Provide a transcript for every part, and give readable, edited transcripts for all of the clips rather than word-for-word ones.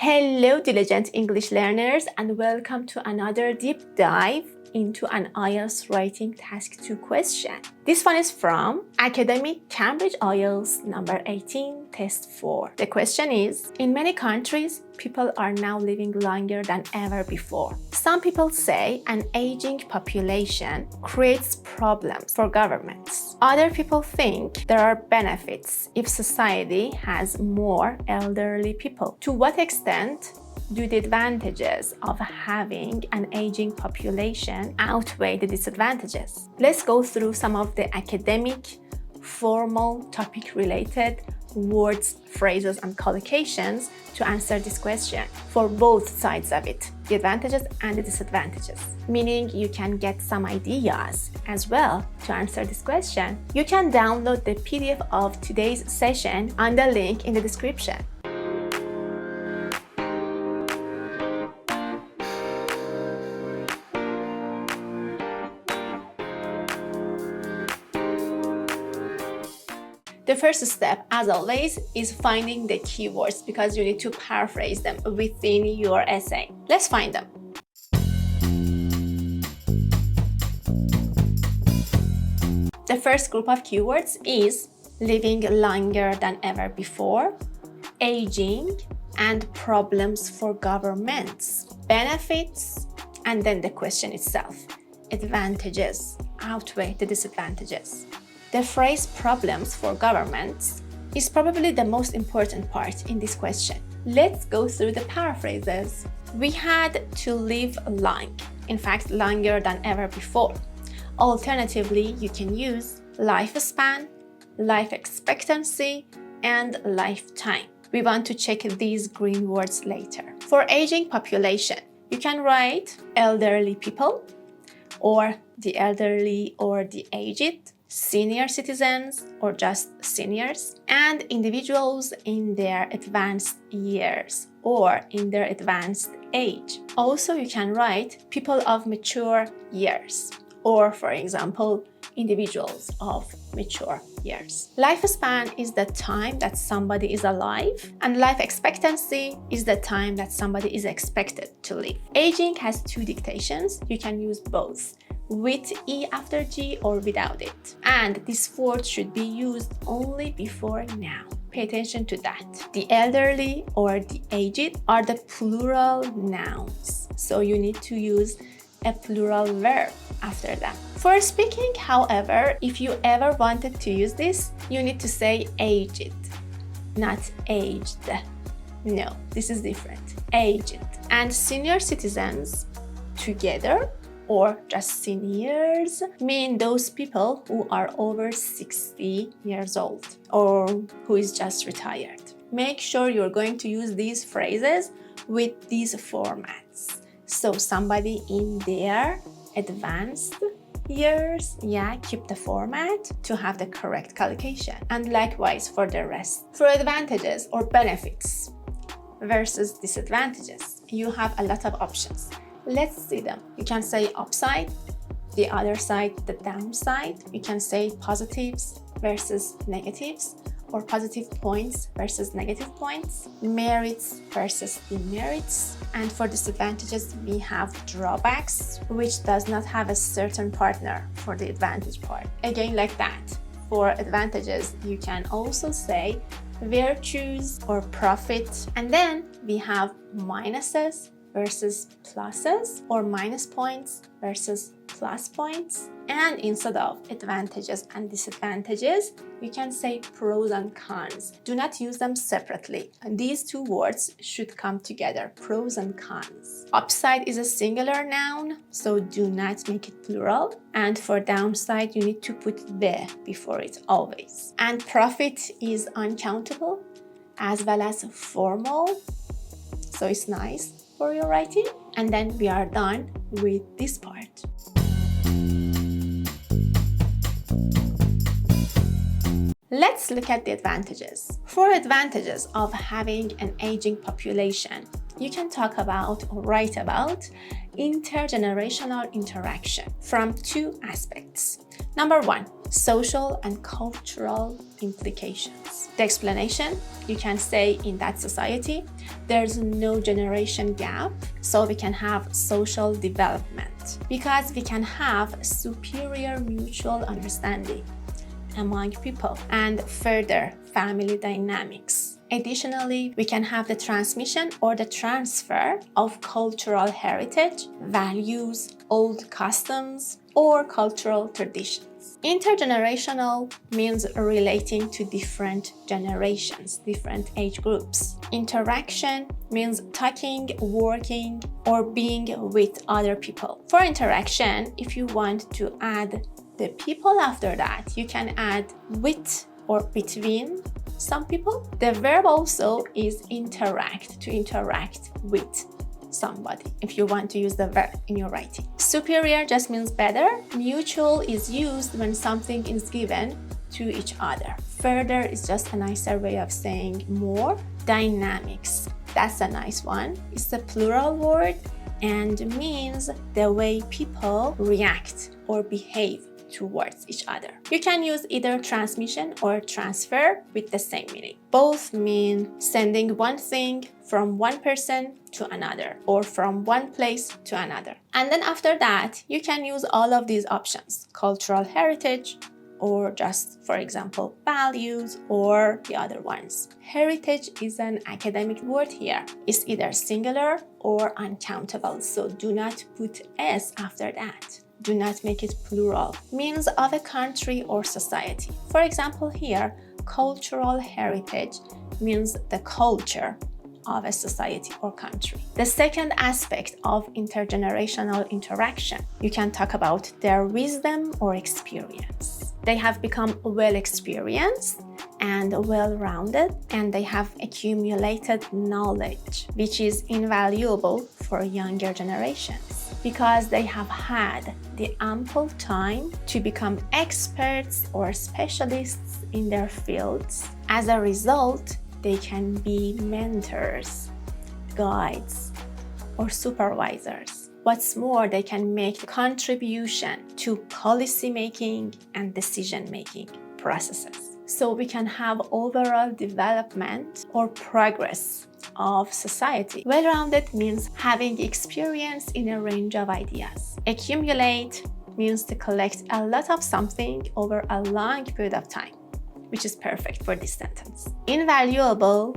Hello, diligent English learners, and welcome to another deep dive into an IELTS Writing Task 2 question. This one is from Academy Cambridge IELTS number 18, Test 4. The question is, in many countries, people are now living longer than ever before. Some people say an aging population creates problems for governments. Other people think there are benefits if society has more elderly people. To what extent do the advantages of having an aging population outweigh the disadvantages? Let's go through some of the academic, formal, topic-related words, phrases, and collocations to answer this question for both sides of it, the advantages and the disadvantages. Meaning you can get some ideas as well to answer this question. You can download the PDF of today's session on the link in the description. The first step, as always, is finding the keywords because you need to paraphrase them within your essay. Let's find them. The first group of keywords is living longer than ever before, aging, and problems for governments, benefits, and then the question itself, advantages outweigh the disadvantages. The phrase problems for governments is probably the most important part in this question. Let's go through the paraphrases. We had to live long, in fact, longer than ever before. Alternatively, you can use lifespan, life expectancy, and lifetime. We want to check these green words later. For aging population, you can write elderly people, or the elderly or the aged, senior citizens or just seniors, and individuals in their advanced years or in their advanced age. Also, you can write people of mature years or, for example, individuals of mature years. Lifespan is the time that somebody is alive, and life expectancy is the time that somebody is expected to live. Aging has two dictations. You can use both, with E after G or without it. And this word should be used only before noun. Pay attention to that. The elderly or the aged are the plural nouns. So you need to use a plural verb after them. For speaking, however, if you ever wanted to use this, you need to say aged, not aged. No, this is different. Aged. And senior citizens together or just seniors mean those people who are over 60 years old or who is just retired. Make sure you're going to use these phrases with these formats. So somebody in their advanced years, keep the format to have the correct collocation. And likewise for the rest. For advantages or benefits versus disadvantages, you have a lot of options. Let's see them. You can say upside, the other side, the downside. You can say positives versus negatives, or positive points versus negative points, merits versus demerits. And for disadvantages, we have drawbacks, which does not have a certain partner for the advantage part. Again, like that. For advantages, you can also say virtues or profit. And then we have minuses versus pluses, or minus points versus plus points. And instead of advantages and disadvantages, you can say pros and cons. Do not use them separately. And these two words should come together, pros and cons. Upside is a singular noun, so do not make it plural. And for downside, you need to put the before it always. And profit is uncountable as well as formal, so it's nice for your writing. And then we are done with this part. Let's look at the advantages. For advantages of having an aging population, you can talk about or write about intergenerational interaction from two aspects. Number 1, social and cultural implications. The explanation, you can say in that society, there's no generation gap, so we can have social development because we can have superior mutual understanding among people and further family dynamics. Additionally, we can have the transmission or the transfer of cultural heritage, values, old customs, or cultural traditions. Intergenerational means relating to different generations, different age groups. Interaction means talking, working, or being with other people. For interaction, if you want to add the people after that, you can add with or between some people. The verb also is interact, to interact with somebody, if you want to use the verb in your writing. Superior just means better. Mutual is used when something is given to each other. Further is just a nicer way of saying more. Dynamics, that's a nice one. It's a plural word and means the way people react or behave towards each other. You can use either transmission or transfer with the same meaning. Both mean sending one thing from one person to another or from one place to another. And then after that, you can use all of these options: cultural heritage, or just, for example, values, or the other ones. Heritage is an academic word here. It's either singular or uncountable, so do not put S after that. Do not make it plural. Means of a country or society. For example, here, cultural heritage means the culture of a society or country. The second aspect of intergenerational interaction, you can talk about their wisdom or experience. They have become well experienced and well-rounded, and they have accumulated knowledge, which is invaluable for younger generations because they have had the ample time to become experts or specialists in their fields. As a result, they can be mentors, guides, or supervisors. What's more, they can make a contribution to policy-making and decision-making processes. So we can have overall development or progress of society. Well-rounded means having experience in a range of ideas. Accumulate means to collect a lot of something over a long period of time, which is perfect for this sentence. Invaluable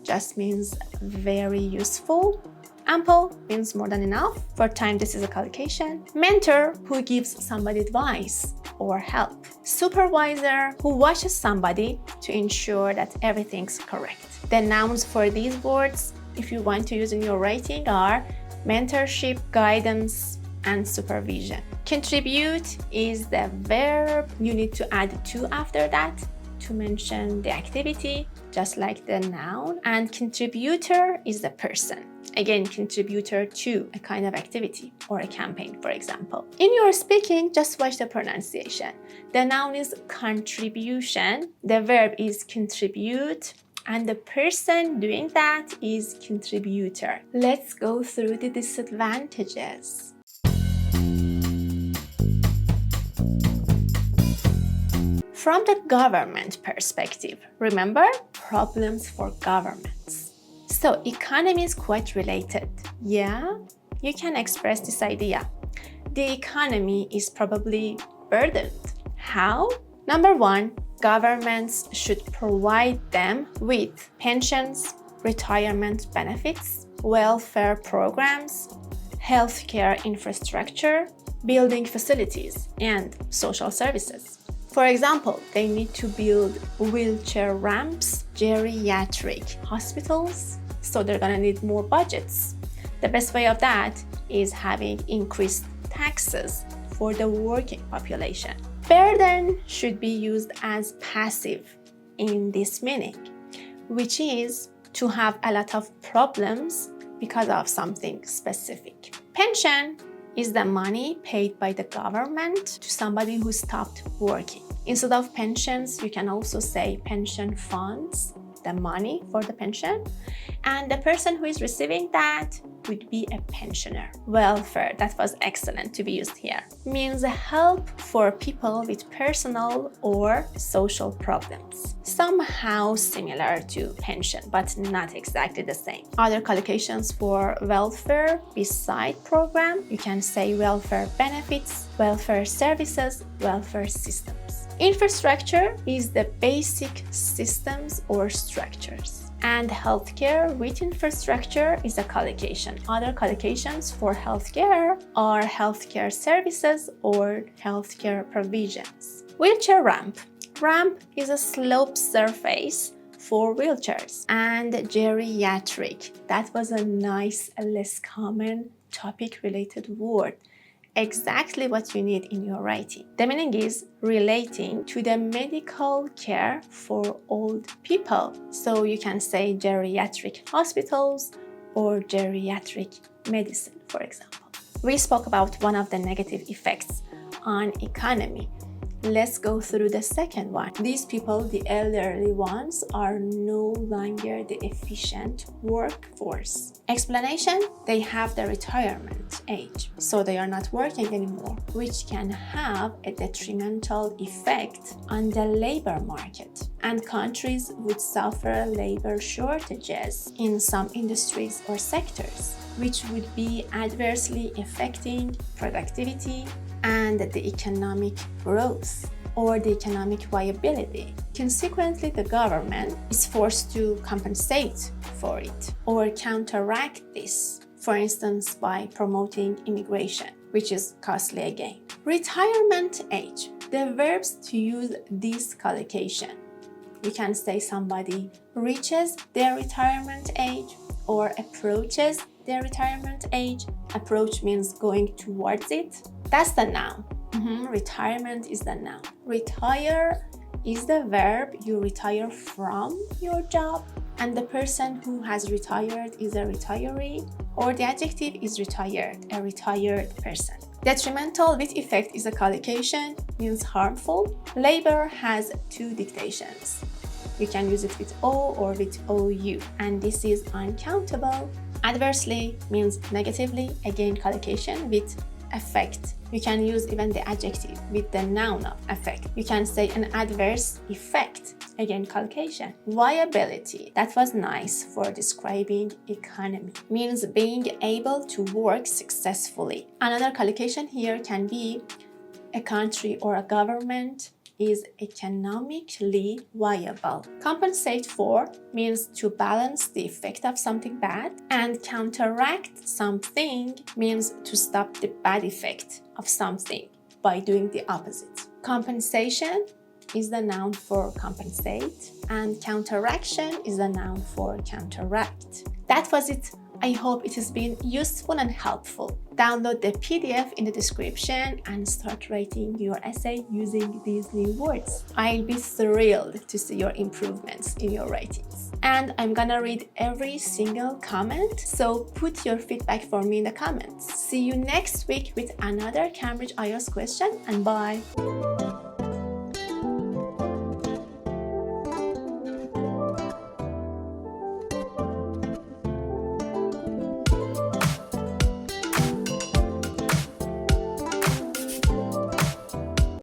just means very useful. Ample means more than enough. For time, this is a collocation. Mentor, who gives somebody advice or help. Supervisor, who watches somebody to ensure that everything's correct. The nouns for these words, if you want to use in your writing, are mentorship, guidance, and supervision. Contribute is the verb. You need to add to after that to mention the activity, just like the noun. And contributor is the person. Again, contributor to a kind of activity or a campaign, for example. In your speaking, just watch the pronunciation. The noun is contribution, the verb is contribute, and the person doing that is contributor. Let's go through the disadvantages. From the government perspective, remember, problems for governments. So economy is quite related. Yeah, you can express this idea. The economy is probably burdened. How? Number 1, governments should provide them with pensions, retirement benefits, welfare programs, healthcare infrastructure, building facilities, and social services. For example, they need to build wheelchair ramps, geriatric hospitals, so they're gonna need more budgets. The best way of that is having increased taxes for the working population. Burden should be used as passive in this meaning, which is to have a lot of problems because of something specific. Pension is the money paid by the government to somebody who stopped working. Instead of pensions, you can also say pension funds, the money for the pension. And the person who is receiving that would be a pensioner. Welfare, that was excellent to be used here, means help for people with personal or social problems. Somehow similar to pension, but not exactly the same. Other collocations for welfare beside program, you can say welfare benefits, welfare services, welfare systems. Infrastructure is the basic systems or structures. And healthcare with infrastructure is a collocation. Other collocations for healthcare are healthcare services or healthcare provisions. Wheelchair ramp. Ramp is a sloped surface for wheelchairs. And geriatric. That was a nice, less common topic-related word. Exactly what you need in your writing. The meaning is relating to the medical care for old people. So you can say geriatric hospitals or geriatric medicine, for example. We spoke about one of the negative effects on economy. Let's go through the second one. These people, the elderly ones, are no longer the efficient workforce. Explanation: they have the retirement age, so they are not working anymore, which can have a detrimental effect on the labor market. And countries would suffer labor shortages in some industries or sectors, which would be adversely affecting productivity and the economic growth or the economic viability. Consequently, the government is forced to compensate for it or counteract this, for instance, by promoting immigration, which is costly again. Retirement age. The verbs to use this collocation. You can say somebody reaches their retirement age or approaches their retirement age. Approach means going towards it. That's the noun. Retirement is the noun. Retire is the verb. You retire from your job, and the person who has retired is a retiree, or the adjective is retired, a retired person. Detrimental with effect is a collocation, means harmful. Labor has two dictations. You can use it with O or with OU, and this is uncountable. Adversely means negatively, again collocation with effect. You can use even the adjective with the noun of effect. You can say an adverse effect, again collocation. Viability, that was nice for describing economy, means being able to work successfully. Another collocation here can be a country or a government is economically viable. Compensate for means to balance the effect of something bad, and counteract something means to stop the bad effect of something by doing the opposite. Compensation is the noun for compensate, and counteraction is the noun for counteract. That was it. I hope it has been useful and helpful. Download the PDF in the description and start writing your essay using these new words. I'll be thrilled to see your improvements in your writings. And I'm gonna read every single comment, so put your feedback for me in the comments. See you next week with another Cambridge IELTS question, and bye!